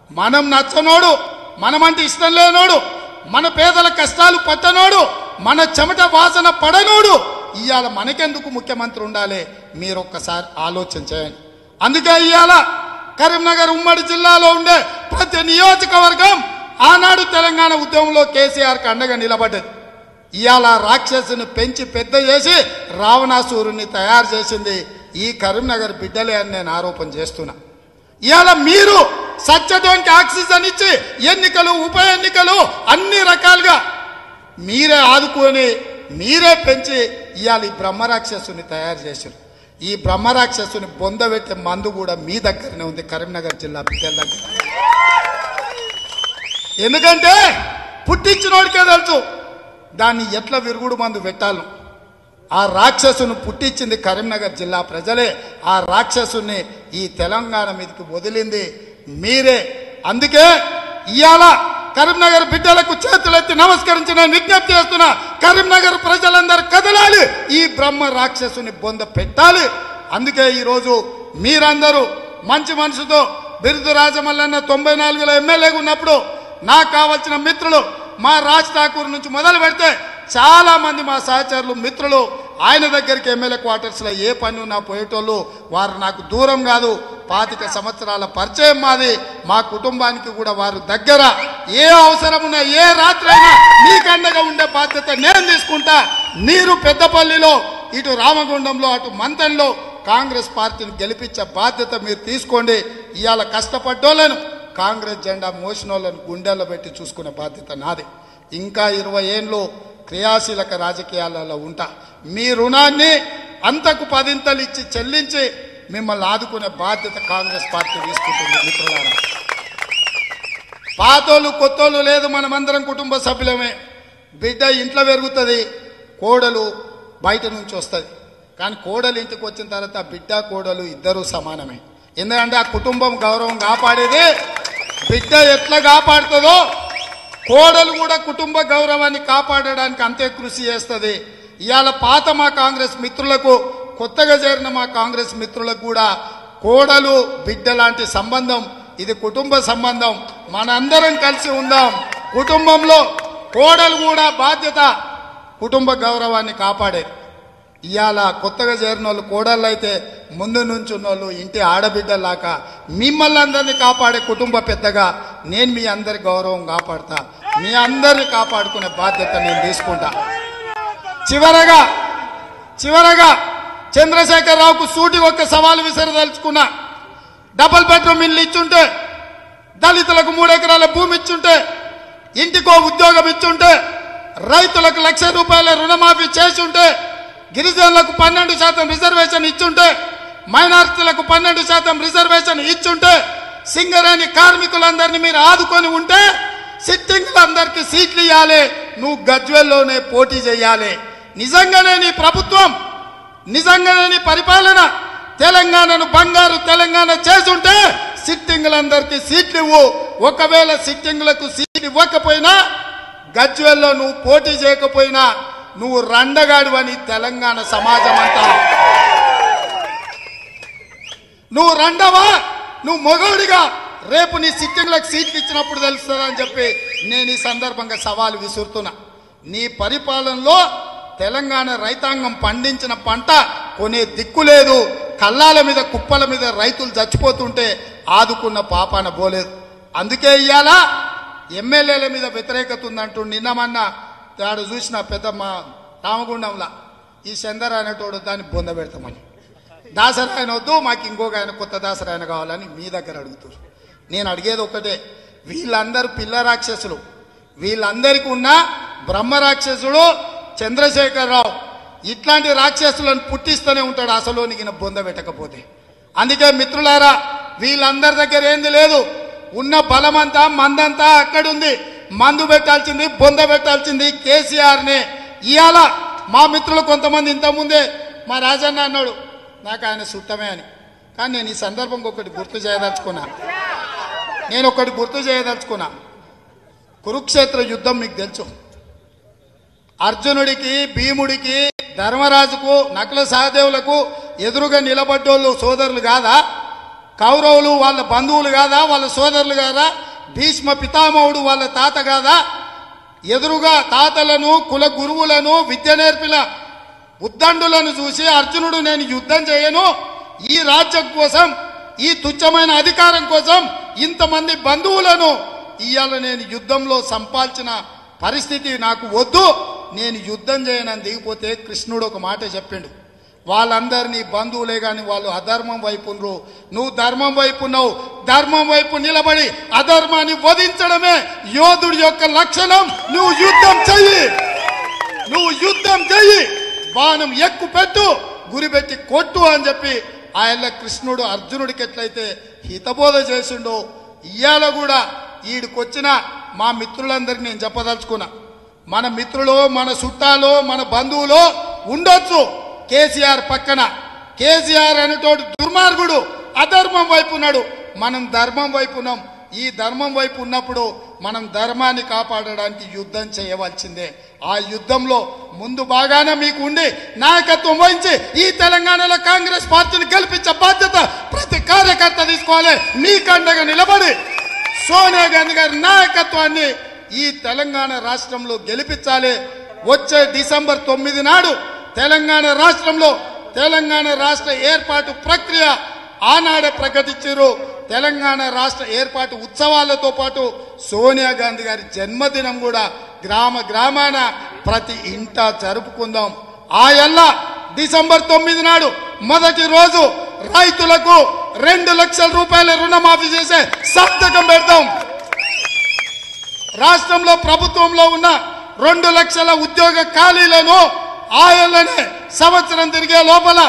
మనం నచ్చనోడు, మనమంటే ఇష్టం లేనోడు, మన పేదల కష్టాలు పట్టనోడు, మన చెమట వాసన పడనోడు ఇవాళ మనకెందుకు ముఖ్యమంత్రి ఉండాలి? మీరు ఒక్కసారి ఆలోచన చేయండి. అందుకే ఇవాళ కరీంనగర్ ఉమ్మడి జిల్లాలో ఉండే ప్రతి నియోజకవర్గం ఆనాడు తెలంగాణ ఉద్యమంలో కేసీఆర్కి అండగా నిలబడ్డది. ఇవాళ రాక్షసుని పెంచి పెద్ద చేసి రావణాసురుని తయారు చేసింది ఈ కరీంనగర్ బిడ్డలే అని నేను ఆరోపణ చేస్తున్నా. ఇవాళ మీరు సత్యతోనికి ఆక్సిజన్ ఇచ్చి ఎన్నికలు, ఉప ఎన్నికలు అన్ని రకాలుగా మీరే ఆదుకొని మీరే పెంచి ఇవాళ ఈ బ్రహ్మరాక్షసుని తయారు చేశారు. ఈ బ్రహ్మరాక్షసుని బొందబెట్టే మందు కూడా మీ దగ్గరనే ఉంది, కరీంనగర్ జిల్లా బిడ్డల దగ్గర. ఎందుకంటే పుట్టించినోడికే తెలుసు దాన్ని ఎట్లా విరుగుడు మందు పెట్టాలను. ఆ రాక్షసుని పుట్టించింది కరీంనగర్ జిల్లా ప్రజలే. ఆ రాక్షసుని ఈ తెలంగాణ మీదకి వదిలింది మీరే. అందుకే ఇవాళ కరీంనగర్ బిడ్డలకు చేతులెత్తి నమస్కరించి నేను విజ్ఞప్తి చేస్తున్నా, కరీంనగర్ ప్రజలందరూ కదలాలి, ఈ బ్రహ్మ రాక్షసుని బొంద పెట్టాలి. అందుకే ఈరోజు మీరందరూ మంచి మనసుతో బిరుదు రాజమల్లన్న 94లో ఎమ్మెల్యేగా ఉన్నప్పుడు నాకు కావాల్సిన మిత్రులు మా రాజ్ ఠాకూర్ నుంచి మొదలు పెడితే చాలా మంది మా సహచరులు మిత్రులు ఆయన దగ్గరికి ఎమ్మెల్యే క్వార్టర్స్లో ఏ పని ఉన్నా పోయేటోళ్ళు. వారు నాకు దూరం కాదు, 25 సంవత్సరాల పరిచయం మాది. మా కుటుంబానికి కూడా వారు దగ్గర. ఏ అవసరం ఉన్నా ఏ రాత్రి అయినా మీకు అండగా ఉండే బాధ్యత నేను తీసుకుంటా. మీరు పెద్దపల్లిలో, ఇటు రామగుండంలో, అటు మంతన్లో కాంగ్రెస్ పార్టీని గెలిపించే బాధ్యత మీరు తీసుకోండి. ఇవాళ కష్టపడ్డోళ్ళను, కాంగ్రెస్ జెండా మోసినోళ్ళను గుండెల్లో పెట్టి చూసుకునే బాధ్యత నాది. ఇంకా 20 ఏళ్ళు క్రియాశీలక రాజకీయాలలో ఉంటా. మీ రుణాన్ని అంతకు 10 ఇచ్చి చెల్లించి మిమ్మల్ని ఆదుకునే బాధ్యత కాంగ్రెస్ పార్టీ తీసుకుంటుంది. మిత్రులారా, పాతోళ్ళు కొత్తోళ్ళు లేదు, మనమందరం కుటుంబ సభ్యులమే. బిడ్డ ఇంట్లో పెరుగుతుంది, కోడలు బయట నుంచి వస్తుంది. కానీ కోడలు ఇంటికి వచ్చిన తర్వాత బిడ్డ కోడలు ఇద్దరూ సమానమే. ఎందుకంటే ఆ కుటుంబం గౌరవం కాపాడేది బిడ్డ ఎట్లా కాపాడుతుందో కోడలు కూడా కుటుంబ గౌరవాన్ని కాపాడడానికి అంతే కృషి చేస్తుంది. ఇవాళ పాత మా కాంగ్రెస్ మిత్రులకు, కొత్తగా చేరిన మా కాంగ్రెస్ మిత్రులకు కూడా కోడలు బిడ్డ లాంటి సంబంధం, ఇది కుటుంబ సంబంధం. మనందరం కలిసి ఉందాం. కుటుంబంలో కోడలు కూడా బాధ్యత కుటుంబ గౌరవాన్ని కాపాడేది. ఇవాళ కొత్తగా చేరిన వాళ్ళు కోడళ్ళు అయితే ముందు నుంచి ఉన్నోళ్ళు ఇంటి ఆడబిడ్డలాగా మిమ్మల్ని అందరినీ కాపాడే కుటుంబ పెద్దగా నేను మీ అందరి గౌరవం కాపాడుతా. మీ అందరిని కాపాడుకునే బాధ్యత నేను తీసుకుంటా. చివరగా చంద్రశేఖరరావుకు సూటి ఒక్క సవాలు విసరదలుచుకున్నా. డబుల్ బెడ్రూమ్ ఇల్లు ఇచ్చుంటే, దళితులకు 3 ఎకరాల భూమి ఇచ్చుంటే, ఇంటికో ఉద్యోగం ఇచ్చుంటే, రైతులకు ₹1,00,000 రుణమాఫీ చేసుంటే, గిరిజనులకు 12% రిజర్వేషన్ ఇచ్చుంటే, మైనారిటీలకు 12% రిజర్వేషన్ ఇచ్చుంటే, సింగరేణి కార్మికులందరినీ మీరు ఆదుకొని ఉంటే సిట్టింగ్లందరికీ సీట్లు ఇవ్వాలి. నువ్వు గజ్వేల్లోనే పోటీ చేయాలి. నిజంగానే నీ ప్రభుత్వం, నిజంగానే నీ పరిపాలన తెలంగాణను బంగారు తెలంగాణ చేసుంటే సిట్టింగ్లందరికీ సీట్లు ఇవ్వు. ఒకవేళ సిట్టింగ్లకు సీట్లు ఇవ్వకపోయినా, గజ్వేల్లో నువ్వు పోటీ చేయకపోయినా నువ్వు రండగాడు అని తెలంగాణ సమాజం అంతా, నువ్వు రండవా, నువ్వు మొగోడిగా రేపు నీ సిట్టింగ్లకు సీట్లు ఇచ్చినప్పుడు తెలుస్తుందని చెప్పి నేను ఈ సందర్భంగా సవాలు విసురుతున్నా. నీ పరిపాలనలో తెలంగాణ రైతాంగం పండించిన పంట కొనే దిక్కు లేదు. కల్లాల మీద కుప్పల మీద రైతులు చచ్చిపోతుంటే ఆదుకున్న పాపాన పోలేదు. అందుకే ఇవాళ ఎమ్మెల్యేల మీద వ్యతిరేకత ఉందంటూ నిన్నమన్నా ఆడు చూసిన పెద్ద మా రామగుండంలా ఈ చందర్ అనేటోడు దాన్ని బొంద పెడతామని, దాసరాయన వద్దు మాకు ఇంకొక ఆయన కొత్త దాసరాయన కావాలని మీ దగ్గర అడుగుతారు. నేను అడిగేది ఒకటే, వీళ్ళందరూ పిల్ల రాక్షసులు. వీళ్ళందరికీ ఉన్న బ్రహ్మ రాక్షసుడు చంద్రశేఖరరావు. ఇట్లాంటి రాక్షసులను పుట్టిస్తూనే ఉంటాడు అసలు నీకు బొంద పెట్టకపోతే. అందుకే మిత్రులారా, వీళ్ళందరి దగ్గర ఏంది లేదు, ఉన్న బలమంతా మందంతా అక్కడుంది. మందు పెట్టాల్సింది, బొంద పెట్టాల్సింది కేసీఆర్నే. ఇవాళ మా మిత్రులు కొంతమంది ఇంతకుముందే మా రాజన్న అన్నాడు నాకు ఆయన సుట్టమే అని. కానీ నేను ఈ సందర్భంగా ఒకటి గుర్తు చేయదలుచుకున్నా. కురుక్షేత్ర యుద్ధం మీకు తెలుసు. అర్జునుడికి, భీముడికి, ధర్మరాజుకు, నకుల సహదేవులకు ఎదురుగా నిలబడ్డోళ్ళు సోదరులు కాదా? కౌరవులు వాళ్ళ బంధువులు కాదా, వాళ్ళ సోదరులు కాదా? భీష్మ పితామహుడు వాళ్ళ తాత కాదా? ఎదురుగా తాతలను, కుల గురువులను, విద్య నేర్పిన ఉద్దండులను చూసి అర్జునుడు నేను యుద్ధం చేయను, ఈ రాజ్యం కోసం, ఈ తుచ్చమైన అధికారం కోసం ఇంతమంది బంధువులను ఇవాళ నేను యుద్ధంలో సంపాల్చిన పరిస్థితి నాకు వద్దు, నేను యుద్ధం చేయనని దిగిపోతే కృష్ణుడు ఒక మాట చెప్పిండు, వాళ్ళందరినీ బంధువులే గాని వాళ్ళు అధర్మం వైపు నువ్వు ధర్మం వైపు ఉన్నావు, ధర్మం వైపు నిలబడి అధర్మాన్ని వధించడమే యోధుడి యొక్క లక్షణం. నువ్వు యుద్ధం చెయ్యి, బాణం ఎక్కు పెట్టు, గురిపెట్టి కొట్టు అని చెప్పి ఆయన కృష్ణుడు అర్జునుడికి ఎట్లయితే హితబోధ చేసిండో ఇవాళ కూడా ఈడికొచ్చిన మా మిత్రులందరికీ నేను చెప్పదలుచుకున్నా, మన మిత్రులు, మన చుట్టాలు, మన బంధువులు ఉండొచ్చు కేసీఆర్ పక్కన. కేసీఆర్ అనేటోడు దుర్మార్గుడు, అధర్మం వైపు ఉన్నాడు, మనం ధర్మం వైపు ఉన్నాం. ఈ ధర్మం వైపు ఉన్నప్పుడు మనం ధర్మాన్ని కాపాడడానికి యుద్ధం చేయవలసిందే. ఆ యుద్ధంలో ముందు బాగానే మీకు ఉండి నాయకత్వం వహించి ఈ తెలంగాణలో కాంగ్రెస్ పార్టీని గెలిపించే బాధ్యత ప్రతి కార్యకర్త తీసుకోవాలి. మీకండగా నిలబడి సోనియా గాంధీ గారి నాయకత్వాన్ని ఈ తెలంగాణ రాష్ట్రంలో గెలిపించాలి. వచ్చే డిసెంబర్ 9 నాడు తెలంగాణ రాష్ట్రంలో తెలంగాణ రాష్ట్ర ఏర్పాటు ప్రక్రియ ఆనాడే ప్రకటించారు. తెలంగాణ రాష్ట్ర ఏర్పాటు ఉత్సవాలతో పాటు సోనియా గాంధీ గారి జన్మదినం కూడా గ్రామ గ్రామాన ప్రతి ఇంట జరుపుకుందాం. ఆయల్ల డిసెంబర్ 9 నాడు మొదటి రోజు రైతులకు 2 లక్షల రూపాయల రుణమాఫీ చేసే సంతకం పెడతాం. రాష్ట్రంలో ప్రభుత్వంలో ఉన్న 2 లక్షల ఉద్యోగ ఖాళీలను ఆయల్లనే సంవత్సరం తిరిగే లోపల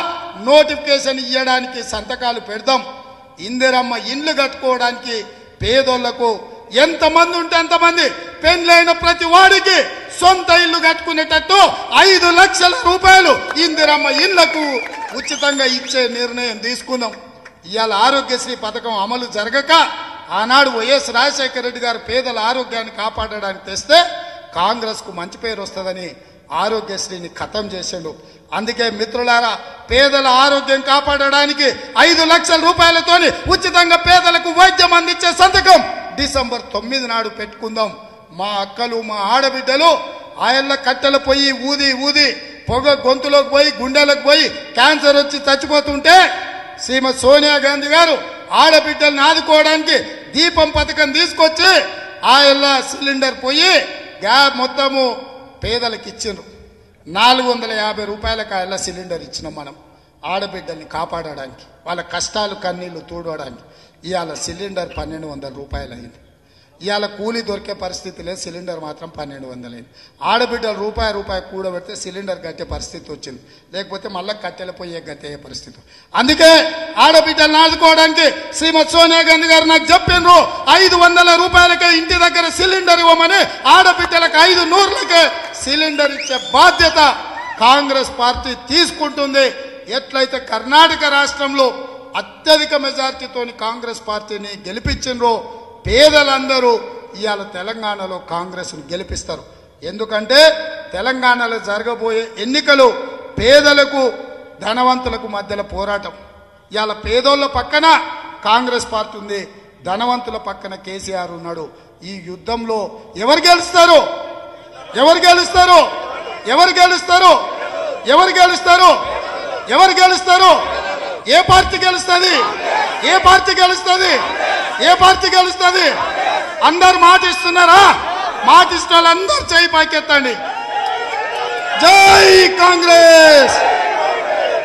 నోటిఫికేషన్ ఇవ్వడానికి సంతకాలు పెడదాం. ఇందిరమ్మ ఇండ్లు కట్టుకోవడానికి పేదోళ్లకు ఎంతమంది ఉంటే అంతమంది పెండ్లైన ప్రతి వాడికి సొంత ఇల్లు కట్టుకునేటట్టు 5 లక్షల రూపాయలు ఇందిరమ్మ ఇళ్లకు ఉచితంగా ఇచ్చే నిర్ణయం తీసుకుందాం. ఇవాళ ఆరోగ్యశ్రీ పథకం అమలు జరగక ఆనాడు వైఎస్ రాజశేఖర రెడ్డి గారు పేదల ఆరోగ్యాన్ని కాపాడడానికి తెస్తే కాంగ్రెస్ కు మంచి పేరు వస్తుందని ఆరోగ్యశ్రీని ఖతం చేసిండు. అందుకే మిత్రులారా, పేదల ఆరోగ్యం కాపాడడానికి 5 లక్షల రూపాయలతోని ఉచితంగా పేదలకు వైద్యం అందించే సంతకం డిసెంబర్ 9 నాడు పెట్టుకుందాం. మా అక్కలు, మా ఆడబిడ్డలు ఆయల్ల కట్టెలు పోయి ఊది ఊది పొగ గొంతులోకి పోయి గుండెలకు పోయి క్యాన్సర్ వచ్చి చచ్చిపోతుంటే శ్రీమతి సోనియా గాంధీ గారు ఆడబిడ్డలను ఆదుకోవడానికి దీపం పథకం తీసుకొచ్చి ఆయల్ల సిలిండర్ పోయి మొత్తము పేదలకు ఇచ్చిండ్రు. 450 రూపాయలకు ఆయల్ల సిలిండర్ ఇచ్చినాం మనం ఆడబిడ్డల్ని కాపాడడానికి, వాళ్ళ కష్టాలు కన్నీళ్లు తూడవడానికి. ఇవాళ సిలిండర్ 1200 రూపాయలు అయింది. ఇవాళ కూలీ దొరికే పరిస్థితి లేదు, సిలిండర్ మాత్రం 1200 అయింది. ఆడబిడ్డలు రూపాయి కూడబెడితే సిలిండర్ కట్టే పరిస్థితి వచ్చింది, లేకపోతే మళ్ళీ కట్టెల పోయే గట్టే పరిస్థితి. అందుకే ఆడబిడ్డలను ఆదుకోవడానికి శ్రీమతి సోనియా గాంధీ గారు నాకు చెప్పిండ్రు 500 రూపాయలకే ఇంటి దగ్గర సిలిండర్ ఇవ్వమని, ఆడబిడ్డలకు 500లకే సిలిండర్ ఇచ్చే బాధ్యత కాంగ్రెస్ పార్టీ తీసుకుంటుంది. ఎట్లయితే కర్ణాటక రాష్ట్రంలో అత్యధిక మెజార్టీతోని కాంగ్రెస్ పార్టీని గెలిపించిండ్రో పేదలందరూ ఇవాళ తెలంగాణలో కాంగ్రెస్ ను గెలిపిస్తారు. ఎందుకంటే తెలంగాణలో జరగబోయే ఎన్నికలు పేదలకు ధనవంతులకు మధ్యలో పోరాటం. ఇవాళ పేదోళ్ళ పక్కన కాంగ్రెస్ పార్టీ ఉంది, ధనవంతుల పక్కన కేసీఆర్ ఉన్నాడు. ఈ యుద్ధంలో ఎవరు గెలుస్తారు? ఎవరు గెలుస్తారు? ఎవరు గెలుస్తారు? ఎవరు గెలుస్తారు? ఎవరు గెలుస్తారు? ఏ పార్టీ గెలుస్తుంది? ఏ పార్టీ గెలుస్తుంది? ఏ పార్టీ గెలుస్తుంది? అందరు మాట ఇస్తున్నారా? మాట ఇస్తున్న వాళ్ళందరూ చేయి పైకెత్తండి. జై కాంగ్రెస్.